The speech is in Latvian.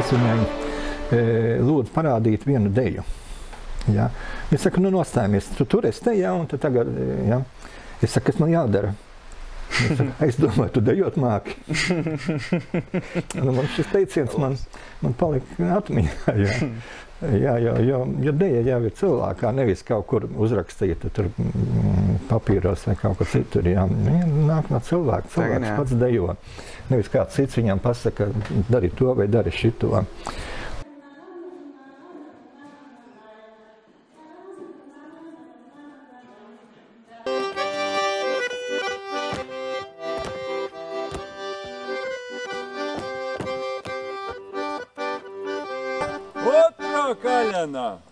es viņai lūdzu parādīt vienu deju. Ja? Viņa saka, nu nostājamies, tu tur esi te, ja, un tu tagad, ja? Es saku, kas man jādara? Es domāju, tu dejot māki. Man šis teiciens man palika atmiņā. Jo deja jau ir cilvēkā, nevis kaut kur uzrakstīta tur papīros vai kaut kur citur. Jā. Nāk no cilvēka, cilvēks pats dejo. Nevis kāds cits viņam pasaka, dari to vai dari šito. Otrā kaļanā!